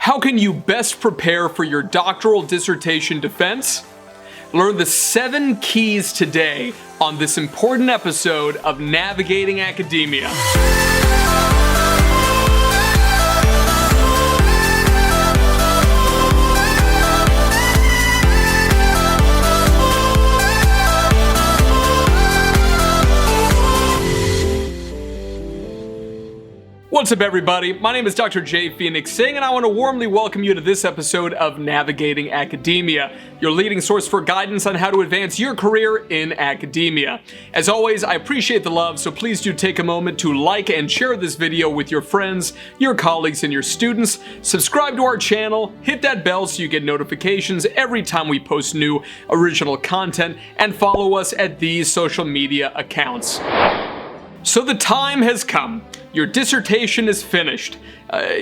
How can you best prepare for your doctoral dissertation defense? Learn the 7 keys today on this important episode of Navigating Academia. What's up, everybody? My name is Dr. Phoenix Singh, and I want to warmly welcome you to this episode of Navigating Academia, your leading source for guidance on how to advance your career in academia. As always, I appreciate the love, so please do take a moment to like and share this video with your friends, your colleagues, and your students. Subscribe to our channel, hit that bell so you get notifications every time we post new original content, and follow us at these social media accounts. So the time has come. Your dissertation is finished.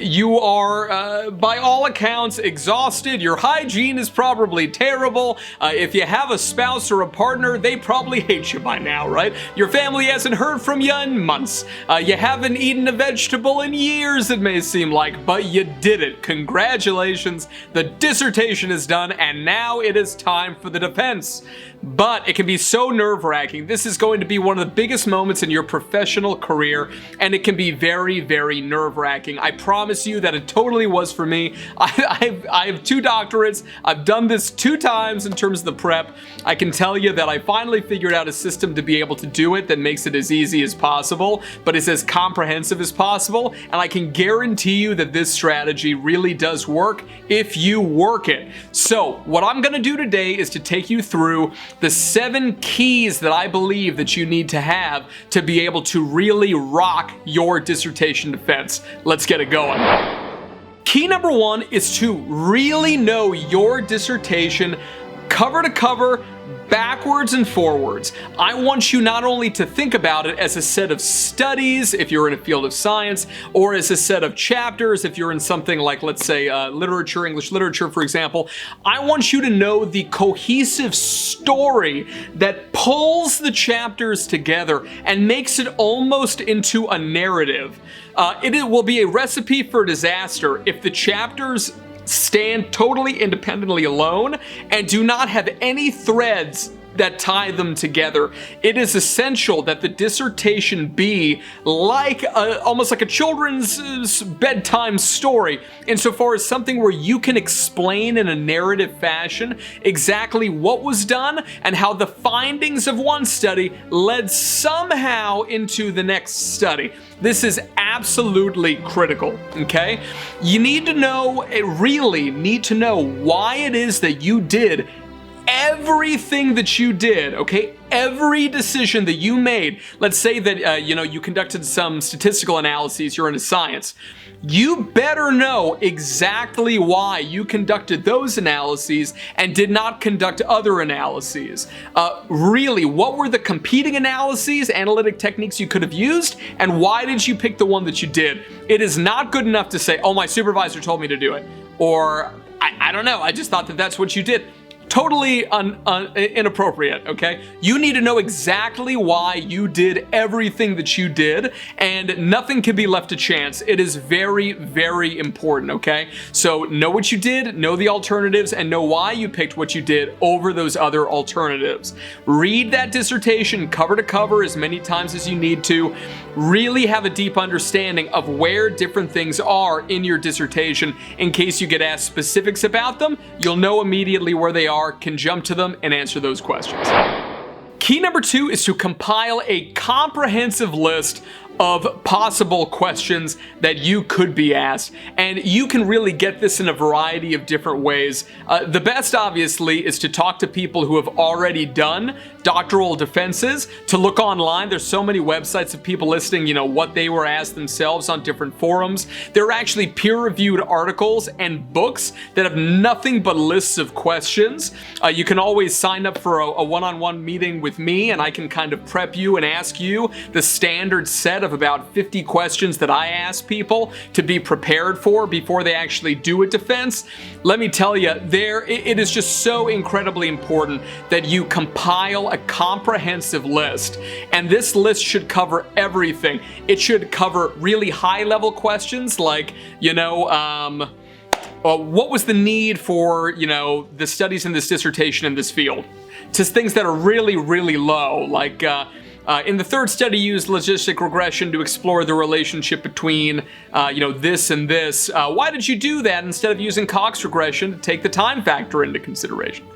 You are, by all accounts, exhausted. Your hygiene is probably terrible. If you have a spouse or a partner, they probably hate you by now, right? Your family hasn't heard from you in months. You haven't eaten a vegetable in years, it may seem like, but you did it. Congratulations. The dissertation is done, and now it is time for the defense. But it can be so nerve-wracking. This is going to be one of the biggest moments in your professional career, and it can be very, very nerve-wracking. I promise you that it totally was for me. I have 2 doctorates. I've done this 2 times in terms of the prep. I can tell you that I finally figured out a system to be able to do it that makes it as easy as possible, but is as comprehensive as possible, and I can guarantee you that this strategy really does work if you work it. So what I'm going to do today is to take you through the 7 keys that I believe that you need to have to be able to really rock your dissertation defense. Let's get it going. Key number 1 is to really know your dissertation cover to cover, backwards and forwards. I want you not only to think about it as a set of studies if you're in a field of science, or as a set of chapters if you're in something like, let's say, literature, English literature, for example. I want you to know the cohesive story that pulls the chapters together and makes it almost into a narrative. It will be a recipe for disaster if the chapters stand totally independently alone and do not have any threads that tie them together. It is essential that the dissertation be like almost like a children's bedtime story, insofar as something where you can explain in a narrative fashion exactly what was done and how the findings of one study led somehow into the next study. This is absolutely critical, okay? You need to know, really need to know why it is that you did everything that you did, okay? Every decision that you made. Let's say that, you conducted some statistical analyses, you're into science. You better know exactly why you conducted those analyses and did not conduct other analyses. Really, what were the competing analyses, analytic techniques you could have used, and why did you pick the one that you did? It is not good enough to say, oh, my supervisor told me to do it, or I don't know, I just thought that that's what you did. Totally inappropriate, okay? You need to know exactly why you did everything that you did, and nothing can be left to chance. It is very, very important, okay? So know what you did, know the alternatives, and know why you picked what you did over those other alternatives. Read that dissertation cover to cover as many times as you need to. Really have a deep understanding of where different things are in your dissertation. In case you get asked specifics about them, you'll know immediately where they are, can jump to them and answer those questions. Key number 2 is to compile a comprehensive list of possible questions that you could be asked, and you can really get this in a variety of different ways. The best, obviously, is to talk to people who have already done doctoral defenses, to look online. There's so many websites of people listing, what they were asked themselves on different forums. There are actually peer-reviewed articles and books that have nothing but lists of questions. You can always sign up for a one-on-one meeting with me, and I can kind of prep you and ask you the standard set of about 50 questions that I ask people to be prepared for before they actually do a defense. Let me tell you, it is just so incredibly important that you compile a comprehensive list, and this list should cover everything. It should cover really high-level questions like, what was the need for, the studies in this dissertation in this field? To things that are really, really low, like in the third study used logistic regression to explore the relationship between, this and this. Why did you do that instead of using Cox regression to take the time factor into consideration?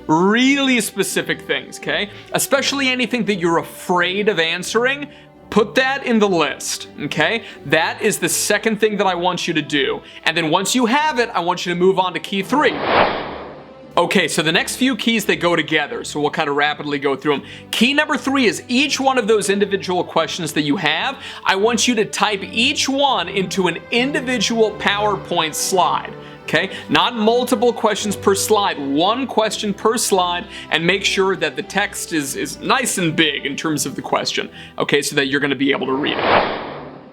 Really specific things, okay? Especially anything that you're afraid of answering, put that in the list, okay? That is the second thing that I want you to do. And then once you have it, I want you to move on to key 3. Okay, so the next few keys, they go together, so we'll kind of rapidly go through them. Key number 3 is each one of those individual questions that you have, I want you to type each one into an individual PowerPoint slide. Okay, not multiple questions per slide, one question per slide, and make sure that the text is nice and big in terms of the question, okay, so that you're going to be able to read it.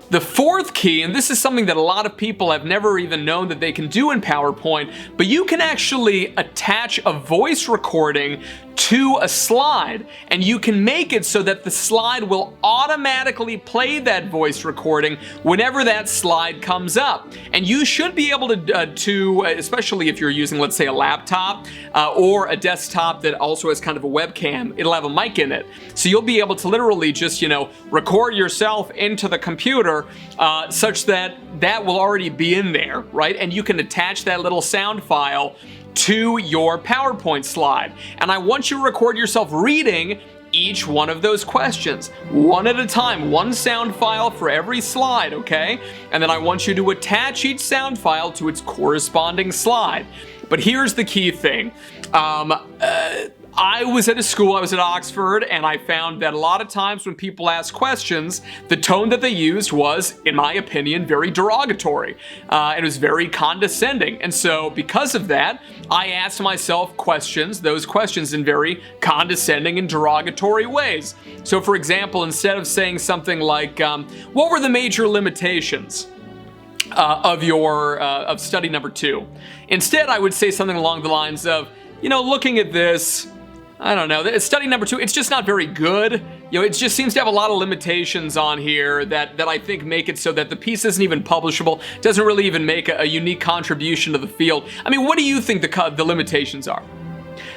The fourth key, and this is something that a lot of people have never even known that they can do in PowerPoint, but you can actually attach a voice recording to a slide, and you can make it so that the slide will automatically play that voice recording whenever that slide comes up. And you should be able to especially if you're using, let's say, a laptop or a desktop that also has kind of a webcam, it'll have a mic in it. So you'll be able to literally just, record yourself into the computer such that that will already be in there, right? And you can attach that little sound file to your PowerPoint slide. And I want you to record yourself reading each one of those questions, one at a time, one sound file for every slide, okay? And then I want you to attach each sound file to its corresponding slide. But here's the key thing. I was at Oxford, and I found that a lot of times when people ask questions, the tone that they used was, in my opinion, very derogatory. It was very condescending. And so because of that, I asked myself those questions in very condescending and derogatory ways. So for example, instead of saying something like, what were the major limitations of study number 2? Instead, I would say something along the lines of, looking at this, I don't know, study number 2, it's just not very good. It just seems to have a lot of limitations on here that I think make it so that the piece isn't even publishable, doesn't really even make a unique contribution to the field. I mean, what do you think the limitations are?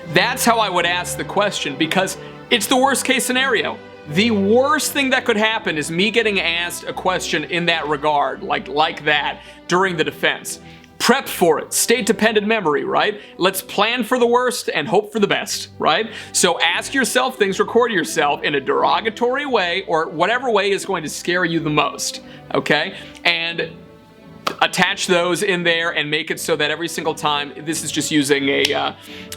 That's how I would ask the question, because it's the worst case scenario. The worst thing that could happen is me getting asked a question in that regard, like that, during the defense. Prep for it, state-dependent memory, right? Let's plan for the worst and hope for the best, right? So ask yourself things, record yourself in a derogatory way or whatever way is going to scare you the most, okay? And attach those in there and make it so that every single time, this is just using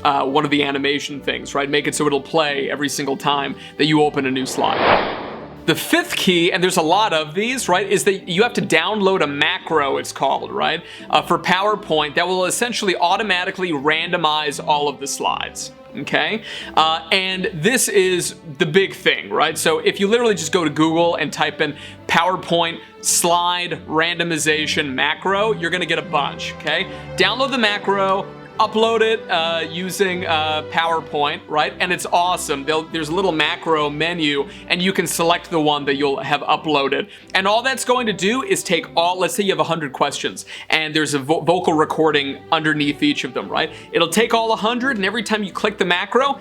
one of the animation things, right? Make it so it'll play every single time that you open a new slide. The fifth key, and there's a lot of these, right, is that you have to download a macro, it's called, right, for PowerPoint that will essentially automatically randomize all of the slides. Okay, and this is the big thing, right? So if you literally just go to Google and type in PowerPoint slide randomization macro, you're gonna get a bunch, okay? Download the macro, upload it using PowerPoint, right? And it's awesome. There's a little macro menu, and you can select the one that you'll have uploaded. And all that's going to do is take let's say you have 100 questions, and there's a vocal recording underneath each of them, right? It'll take all 100, and every time you click the macro,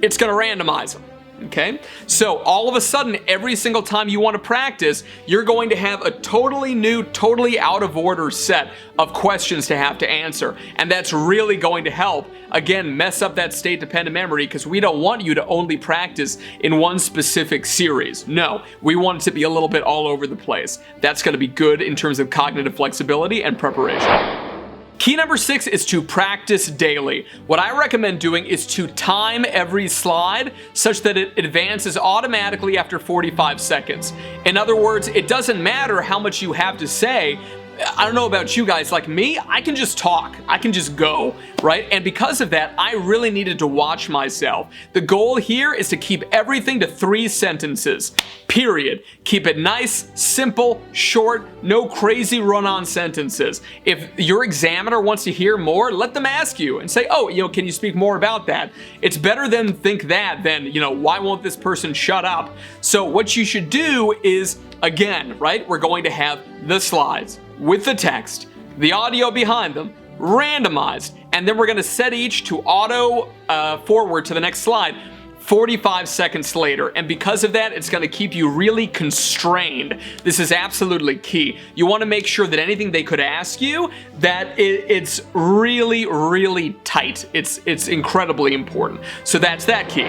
it's gonna randomize them. Okay, so all of a sudden, every single time you want to practice, you're going to have a totally new, totally out of order set of questions to have to answer. And that's really going to help, again, mess up that state-dependent memory, because we don't want you to only practice in one specific series. No, we want it to be a little bit all over the place. That's going to be good in terms of cognitive flexibility and preparation. Key number 6 is to practice daily. What I recommend doing is to time every slide such that it advances automatically after 45 seconds. In other words, it doesn't matter how much you have to say. I don't know about you guys, like me, I can just talk, I can just go, right? And because of that, I really needed to watch myself. The goal here is to keep everything to 3 sentences, period. Keep it nice, simple, short, no crazy run-on sentences. If your examiner wants to hear more, let them ask you and say, oh, can you speak more about that? It's better than think that than, why won't this person shut up? So what you should do is, again, right, we're going to have the slides with the text, the audio behind them, randomized, and then we're going to set each to auto forward to the next slide 45 seconds later. And because of that, it's going to keep you really constrained. This is absolutely key. You want to make sure that anything they could ask you, that it's really, really tight. It's incredibly important. So that's that key.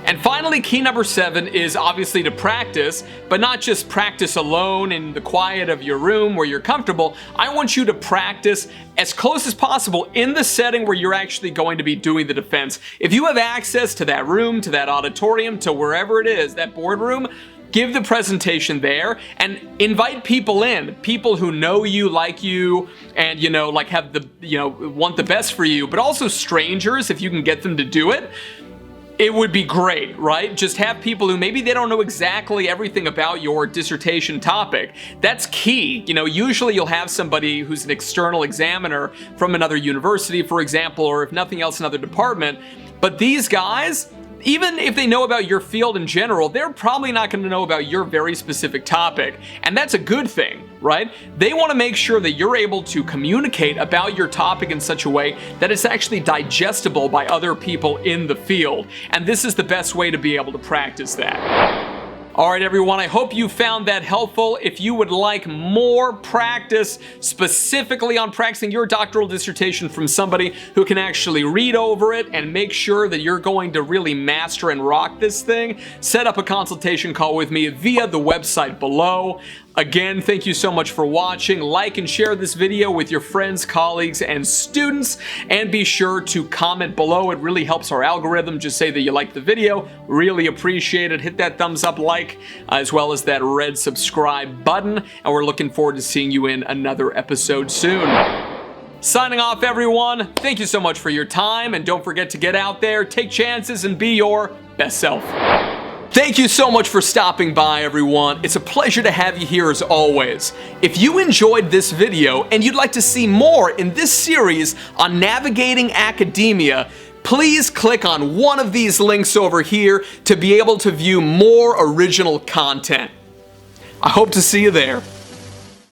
And finally, key number 7 is obviously to practice, but not just practice alone in the quiet of your room where you're comfortable. I want you to practice as close as possible in the setting where you're actually going to be doing the defense. If you have access to that room, to that auditorium, to wherever it is, that boardroom, give the presentation there and invite people in, people who know you, like you, and like have the, want the best for you, but also strangers if you can get them to do it. It would be great, right? Just have people who maybe they don't know exactly everything about your dissertation topic. That's key. Usually you'll have somebody who's an external examiner from another university, for example, or if nothing else, another department. But these guys, even if they know about your field in general, they're probably not going to know about your very specific topic. And that's a good thing, right? They want to make sure that you're able to communicate about your topic in such a way that it's actually digestible by other people in the field. And this is the best way to be able to practice that. All right, everyone, I hope you found that helpful. If you would like more practice specifically on practicing your doctoral dissertation from somebody who can actually read over it and make sure that you're going to really master and rock this thing, set up a consultation call with me via the website below. Again, thank you so much for watching. Like and share this video with your friends, colleagues, and students. And be sure to comment below. It really helps our algorithm. Just say that you liked the video. Really appreciate it. Hit that thumbs up like, as well as that red subscribe button. And we're looking forward to seeing you in another episode soon. Signing off, everyone. Thank you so much for your time. And don't forget to get out there, take chances, and be your best self. Thank you so much for stopping by, everyone. It's a pleasure to have you here as always. If you enjoyed this video and you'd like to see more in this series on navigating academia, please click on one of these links over here to be able to view more original content. I hope to see you there.